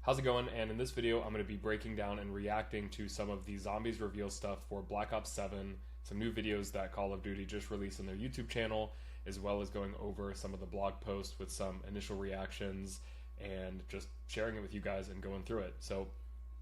How's it going? And in this video, I'm going to be breaking down and reacting to some of the zombies reveal stuff for Black Ops 7, some new videos that Call of Duty just released on their YouTube channel, as well as going over some of the blog posts with some initial reactions and just sharing it with you guys and going through it. So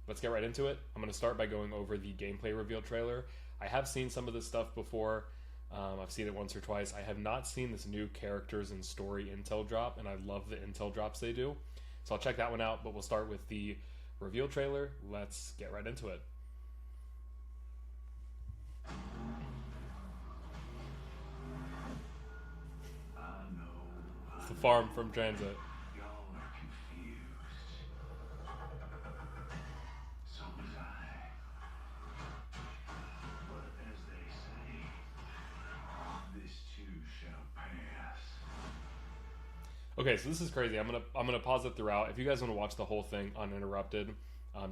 let's get right into it. I'm going to start by going over the gameplay reveal trailer. I have seen some of this stuff before. I've seen it once or twice. I have not seen this new characters and story intel drop, and I love the intel drops they do. So I'll check that one out, but we'll start with the reveal trailer. Let's get right into it. It's the farm from Transit. Okay, so this is crazy. I'm gonna pause it throughout. If you guys want to watch the whole thing uninterrupted,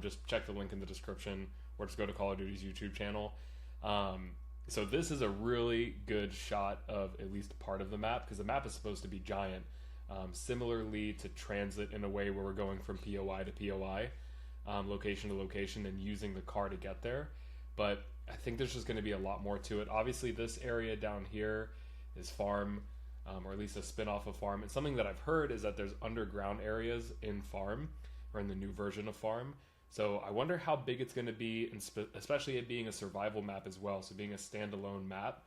just check the link in the description, or just go to Call of Duty's YouTube channel. So this is a really good shot of at least part of the map, because the map is supposed to be giant, similarly to Transit in a way where we're going from POI to POI, location to location, and using the car to get there. But I think there's just going to be a lot more to it. Obviously, this area down here is farm. Or at least a spin-off of Farm. And something that I've heard is that there's underground areas in Farm, or in the new version of Farm. So I wonder how big it's going to be, especially it being a survival map as well, so being a standalone map.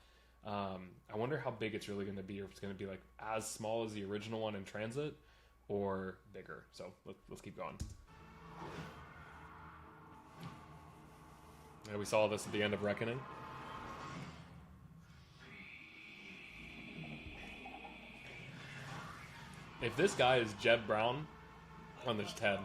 I wonder how big it's really going to be, or if it's going to be like as small as the original one in Transit, or bigger. So let's keep going. And we saw this at the end of Reckoning. If this guy is Jeb Brown on this Ted.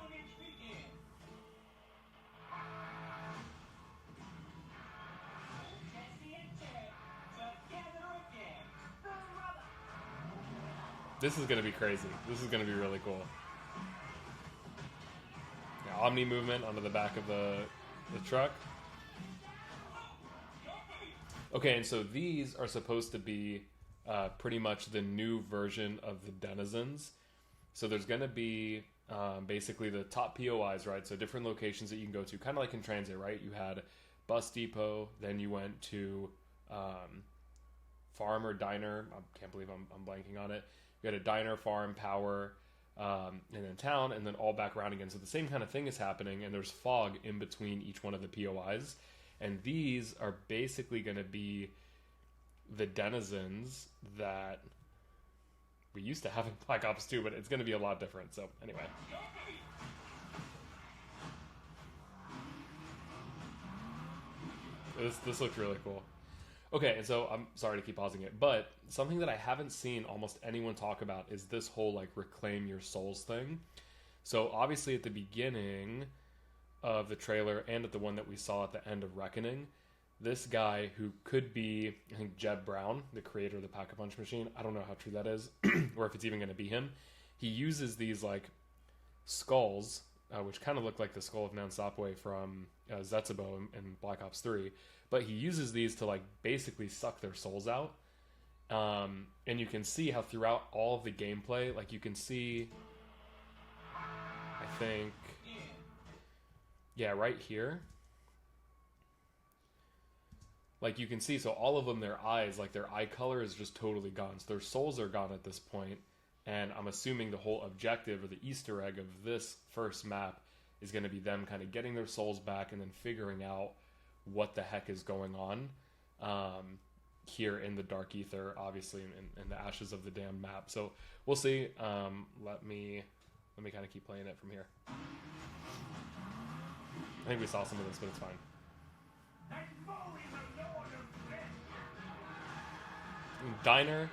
This is going to be crazy. This is going to be really cool. Yeah, Omni movement onto the back of the truck. Okay, and so these are supposed to be pretty much the new version of the Denizens. So there's going to be basically the top POIs, right? So different locations that you can go to, kind of like in Transit, right? You had Bus Depot, then you went to Farm or Diner. I can't believe I'm blanking on it. You had a Diner, Farm, Power, and then Town, and then all back around again. So the same kind of thing is happening, and there's fog in between each one of the POIs. And these are basically going to be the Denizens that we used to have in Black Ops 2, but it's going to be a lot different. So anyway, this looks really cool. Okay, and so I'm sorry to keep pausing it, but something that I haven't seen almost anyone talk about is this whole like reclaim your souls thing. So obviously at the beginning of the trailer and at the one that we saw at the end of Reckoning, this guy who could be, I think, Jeb Brown, the creator of the Pack-a-Punch machine. I don't know how true that is, or if it's even going to be him. He uses these, like, skulls, which kind of look like the skull of Nansapwe from Zetsubo in Black Ops 3. But he uses these to, like, basically suck their souls out. And you can see how throughout all of the gameplay, like, you can see, I think, yeah, right here. Like you can see, so all of them, their eyes, like their eye color is just totally gone. So their souls are gone at this point, and I'm assuming the whole objective or the Easter egg of this first map is going to be them kind of getting their souls back and then figuring out what the heck is going on here in the Dark Ether, obviously, in the ashes of the damn map. So we'll see. Let me kind of keep playing it from here. I think we saw some of this, but it's fine. Diner.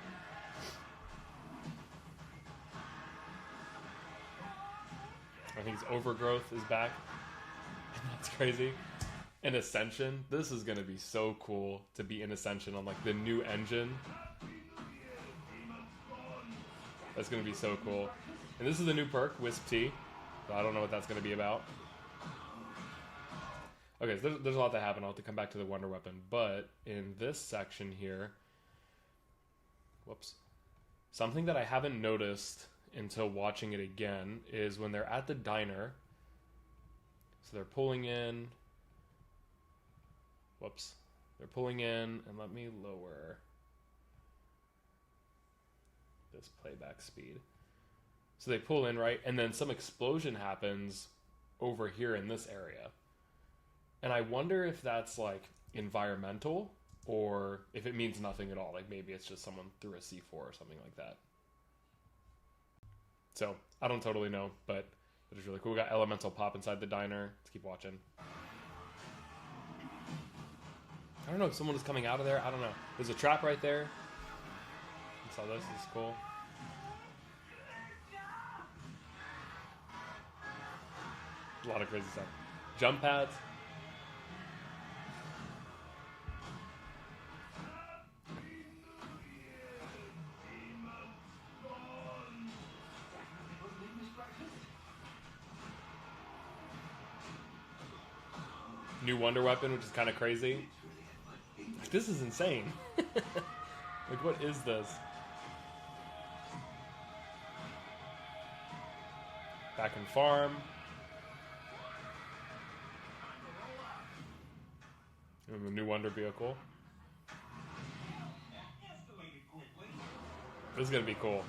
I think his Overgrowth is back. That's crazy. And Ascension. This is going to be so cool to be in Ascension on like the new engine. That's going to be so cool. And this is the new perk, Wisp T. So I don't know what that's going to be about. Okay, so there's a lot that happened. I'll have to come back to the Wonder Weapon. But in this section here, whoops. Something that I haven't noticed until watching it again is when they're at the diner, So they're pulling in. Whoops. They're pulling in, and let me lower this playback speed. So they pull in, right? And then some explosion happens over here in this area. And I wonder if that's like environmental or if it means nothing at all. Like maybe it's just someone threw a C4 or something like that. So I don't totally know, but it is really cool. We got elemental pop inside the diner. Let's keep watching. I don't know if someone is coming out of there. I don't know. There's a trap right there. You saw this. This is cool. A lot of crazy stuff. Jump pads. New Wonder Weapon, which is kind of crazy. This is insane. Like, what is this? Back in farm. And the new Wonder vehicle. This is going to be cool.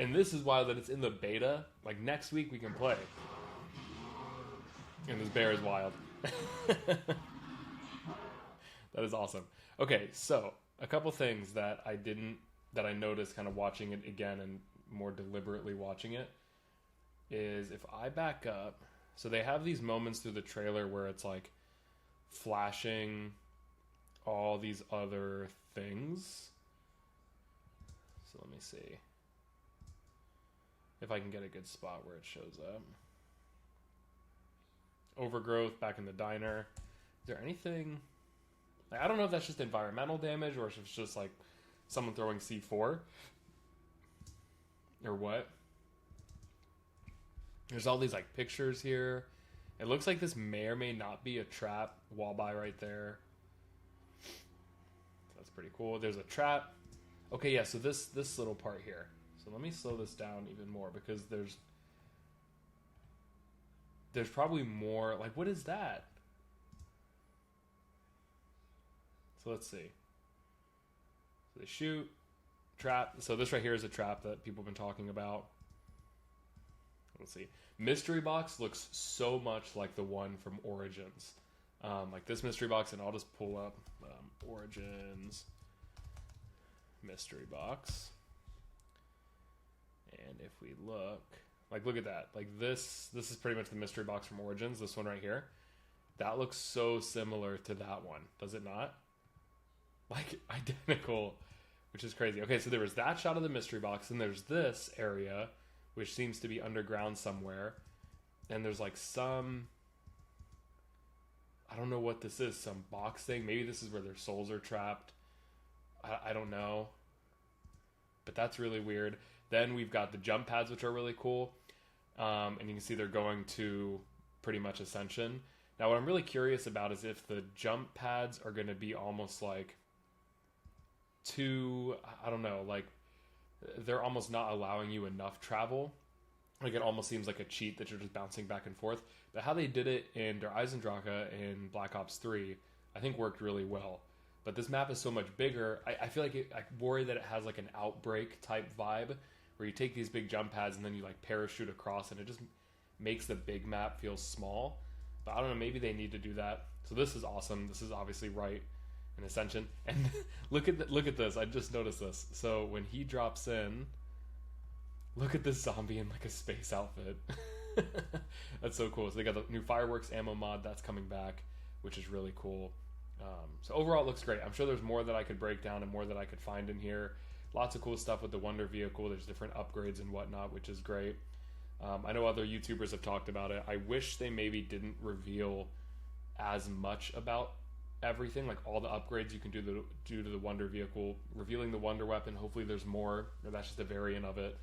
And this is wild that it's in the beta. Like, next week we can play. And this bear is wild. That is awesome. Okay, so a couple things that I noticed kind of watching it again and more deliberately watching it is if I back up. So they have these moments through the trailer where it's like flashing all these other things. So let me see if I can get a good spot where it shows up. Overgrowth back in the diner. Is there anything? Like, I don't know if that's just environmental damage or if it's just like someone throwing C4 or what. There's all these like pictures here. It looks like this may or may not be a trap. Wall by right there. That's pretty cool. There's a trap. Okay, yeah. So this little part here. So let me slow this down even more because there's probably more. Like, what is that? So let's see. So they shoot, trap. So this right here is a trap that people have been talking about. Let's see. Mystery box looks so much like the one from Origins. Like this mystery box, and I'll just pull up Origins mystery box. And if we look at that. Like this is pretty much the mystery box from Origins, this one right here. That looks so similar to that one, does it not? Like identical, which is crazy. Okay, so there was that shot of the mystery box, and there's this area, which seems to be underground somewhere. And there's like some, I don't know what this is, some box thing. Maybe this is where their souls are trapped. I don't know. But that's really weird. Then we've got the jump pads, which are really cool. And you can see they're going to pretty much Ascension. Now, what I'm really curious about is if the jump pads are going to be almost like I don't know, like they're almost not allowing you enough travel. Like it almost seems like a cheat that you're just bouncing back and forth. But how they did it in Der Eisendrache in Black Ops 3, I think worked really well. But this map is so much bigger. I feel like I worry that it has like an Outbreak type vibe where you take these big jump pads and then you like parachute across, and it just makes the big map feel small. But I don't know, maybe they need to do that. So this is awesome. This is obviously right in Ascension. And look at this. I just noticed this. So when he drops in, look at this zombie in like a space outfit. That's so cool. So they got the new fireworks ammo mod that's coming back, which is really cool. So overall, it looks great. I'm sure there's more that I could break down and more that I could find in here. Lots of cool stuff with the Wonder vehicle. There's different upgrades and whatnot, which is great. I know other YouTubers have talked about it. I wish they maybe didn't reveal as much about everything, like all the upgrades you can do to the Wonder vehicle, revealing the Wonder weapon. Hopefully there's more, or that's just a variant of it.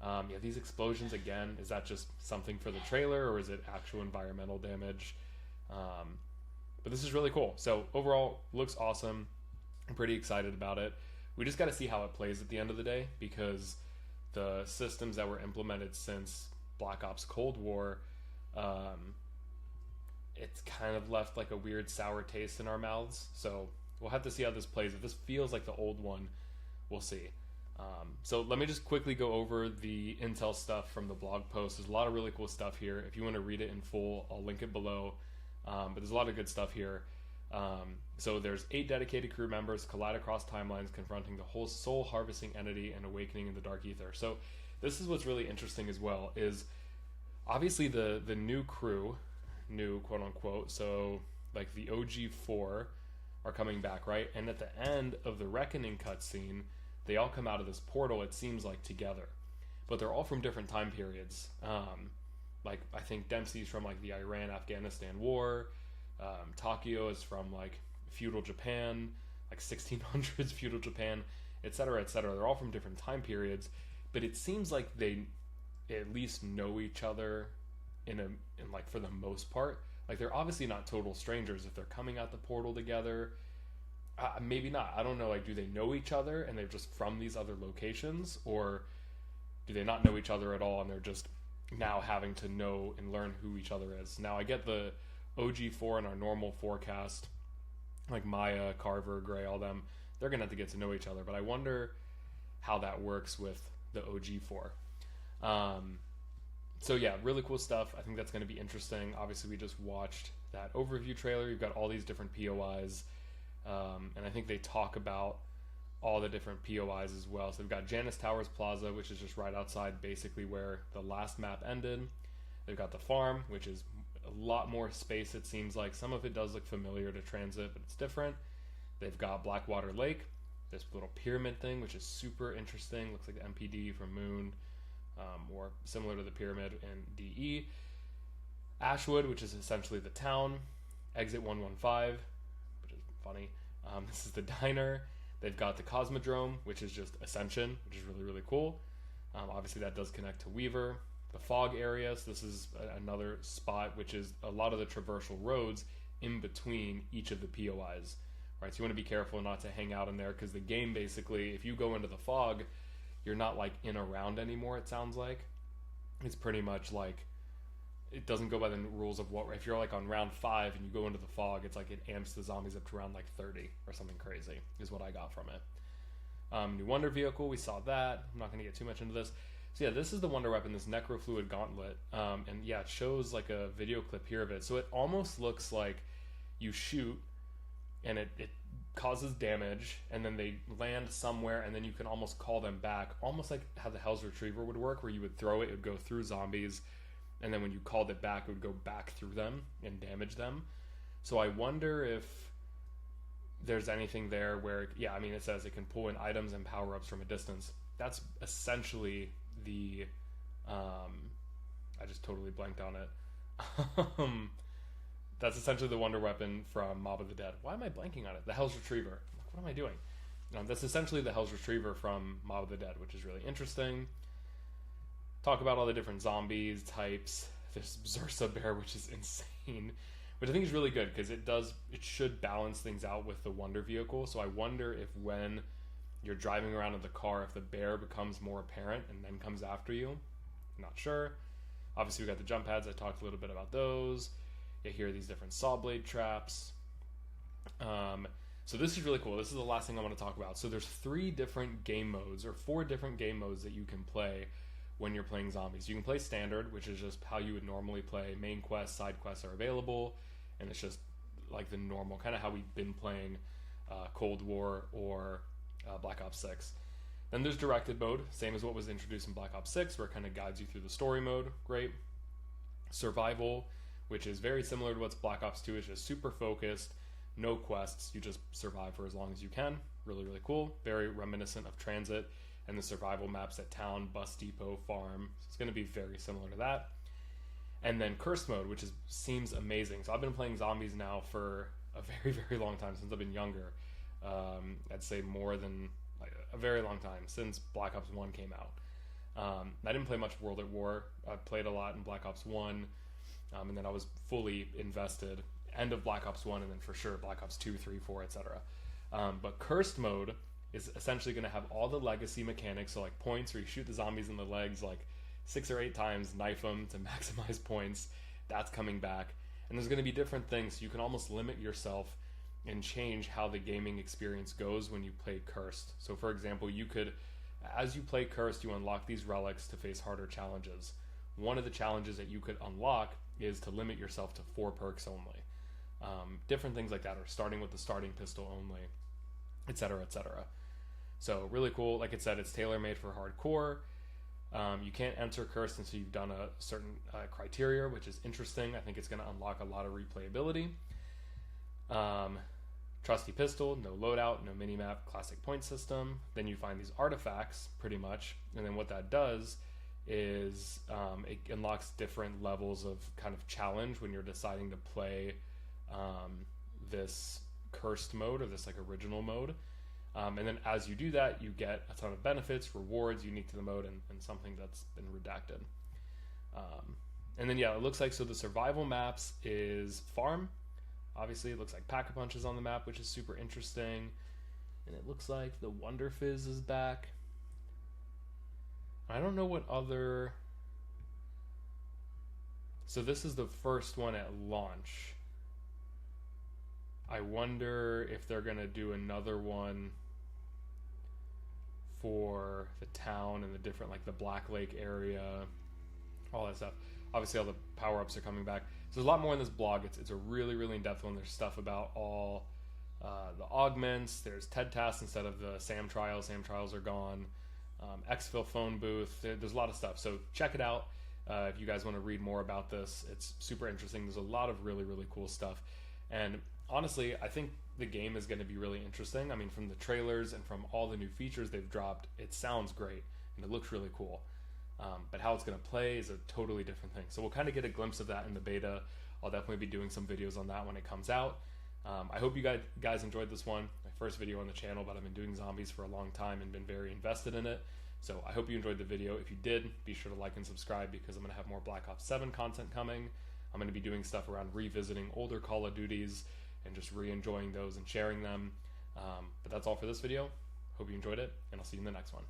Yeah, these explosions again, is that just something for the trailer, or is it actual environmental damage? But this is really cool. So overall, looks awesome. I'm pretty excited about it. We just got to see how it plays at the end of the day, because the systems that were implemented since Black Ops Cold War, it's kind of left like a weird sour taste in our mouths. So we'll have to see how this plays. If this feels like the old one, we'll see. So let me just quickly go over the intel stuff from the blog post. There's a lot of really cool stuff here. If you want to read it in full, I'll link it below. But there's a lot of good stuff here. So there's 8 dedicated crew members collide across timelines, confronting the whole soul harvesting entity and awakening in the dark ether. So this is what's really interesting as well, is obviously the new crew, new quote unquote, so like the OG4 are coming back, right? And at the end of the Reckoning cutscene, they all come out of this portal, it seems like, together. But they're all from different time periods. Like, I think Dempsey's from, like, the Iran-Afghanistan war. Takio is from, like, feudal Japan, like 1600s feudal Japan, etc., etc. They're all from different time periods. But it seems like they at least know each other in like, for the most part. Like, they're obviously not total strangers if they're coming out the portal together. Maybe not. I don't know. Like, do they know each other and they're just from these other locations, or do they not know each other at all and they're just now having to know and learn who each other is? Now, I get the OG4 in our normal forecast, like Maya, Carver, Gray, all them. They're gonna have to get to know each other, but I wonder how that works with the OG4. So yeah, really cool stuff. I think that's going to be interesting. Obviously, we just watched that overview trailer. You've got all these different POIs. And I think they talk about all the different POIs as well. So they've got Janus Towers Plaza, which is just right outside basically where the last map ended. They've got the farm, which is a lot more space, it seems like. Some of it does look familiar to Transit, but it's different. They've got Blackwater Lake, this little pyramid thing, which is super interesting. Looks like the MPD from Moon, or similar to the pyramid in DE. Ashwood, which is essentially the town. Exit 115, which is funny. This is the diner. They've got the Cosmodrome, which is just Ascension, which is really, really cool. Obviously, that does connect to Weaver. The fog area, so this is another spot, which is a lot of the traversal roads in between each of the POIs. Right, so you want to be careful not to hang out in there, because the game basically, if you go into the fog, you're not like in a round anymore, it sounds like. It's pretty much like, it doesn't go by the rules of what, if you're like on round 5 and you go into the fog, it's like it amps the zombies up to around like 30 or something crazy, is what I got from it. New Wonder Vehicle, we saw that. I'm not going to get too much into this. So yeah, this is the Wonder Weapon, this Necrofluid Gauntlet. And yeah, it shows like a video clip here of it. So it almost looks like you shoot and it causes damage, and then they land somewhere, and then you can almost call them back, almost like how the Hell's Retriever would work, where you would throw it, it would go through zombies, and then when you called it back, it would go back through them and damage them. So I wonder if there's anything there where, yeah, I mean, it says it can pull in items and power-ups from a distance. That's essentially the, I just totally blanked on it. That's essentially the Wonder Weapon from Mob of the Dead. Why am I blanking on it? The Hell's Retriever. What am I doing? That's essentially the Hell's Retriever from Mob of the Dead, which is really interesting. Talk about all the different zombies, types. There's Zursa Bear, which is insane. Which I think is really good, because it should balance things out with the Wonder Vehicle. So I wonder if when you're driving around in the car, if the bear becomes more apparent and then comes after you. I'm not sure. Obviously, we got the jump pads. I talked a little bit about those. You hear these different saw blade traps. So this is really cool. This is the last thing I want to talk about. So there's 3 different game modes, or 4 different game modes that you can play when you're playing zombies. You can play standard, which is just how you would normally play. Main quests, side quests are available, and it's just like the normal, kind of how we've been playing Cold War or Black Ops 6. Then there's directed mode, same as what was introduced in Black Ops 6, where it kind of guides you through the story mode. Great. Survival, which is very similar to what's Black Ops 2. It's just super focused, no quests. You just survive for as long as you can. Really, really cool. Very reminiscent of Transit and the survival maps at town, bus depot, farm. So it's going to be very similar to that. And then Curse mode, which seems amazing. So I've been playing zombies now for a very, very long time, since I've been younger. I'd say more than like a very long time, since Black Ops 1 came out. I didn't play much World at War. I played a lot in Black Ops 1. And then I was fully invested end of Black Ops 1, and then for sure Black Ops 2, 3, 4, etc. But Cursed mode is essentially going to have all the legacy mechanics, so like points where you shoot the zombies in the legs like 6 or 8 times, knife them to maximize points. That's coming back. And there's going to be different things, so you can almost limit yourself and change how the gaming experience goes when you play Cursed. So for example, you could, as you play Cursed, you unlock these relics to face harder challenges. One of the challenges that you could unlock is to limit yourself to 4 perks only. Different things like that, or starting with the starting pistol only, etc., etc. So really cool. Like it said, it's tailor-made for hardcore. You can't enter Cursed until you've done a certain criteria, which is interesting. I think it's going to unlock a lot of replayability. Trusty pistol, no loadout, no minimap, classic point system. Then you find these artifacts, pretty much, and then what that does is it unlocks different levels of kind of challenge when you're deciding to play this Cursed mode, or this like original mode. And then as you do that, you get a ton of benefits, rewards unique to the mode, and something that's been redacted. And then yeah, it looks like, so the survival maps is farm. Obviously, it looks like Pack-a-Punch is on the map, which is super interesting. And it looks like the Wonder Fizz is back. I don't know what other... So this is the first one at launch. I wonder if they're going to do another one for the town and the different, like the Black Lake area, all that stuff. Obviously, all the power-ups are coming back. So there's a lot more in this blog. It's a really, really in-depth one. There's stuff about all the augments. There's TED Tasks instead of the SAM trials. SAM trials are gone. Exfil phone booth. There's a lot of stuff. So check it out if you guys want to read more about this. It's super interesting. There's a lot of really, really cool stuff. And honestly, I think the game is going to be really interesting. I mean, from the trailers and from all the new features they've dropped, it sounds great and it looks really cool. But how it's going to play is a totally different thing. So we'll kind of get a glimpse of that in the beta. I'll definitely be doing some videos on that when it comes out. I hope you guys enjoyed this one. My first video on the channel, but I've been doing zombies for a long time and been very invested in it. So I hope you enjoyed the video. If you did, be sure to like and subscribe, because I'm going to have more Black Ops 7 content coming. I'm going to be doing stuff around revisiting older Call of Duties and just re-enjoying those and sharing them. But that's all for this video. Hope you enjoyed it, and I'll see you in the next one.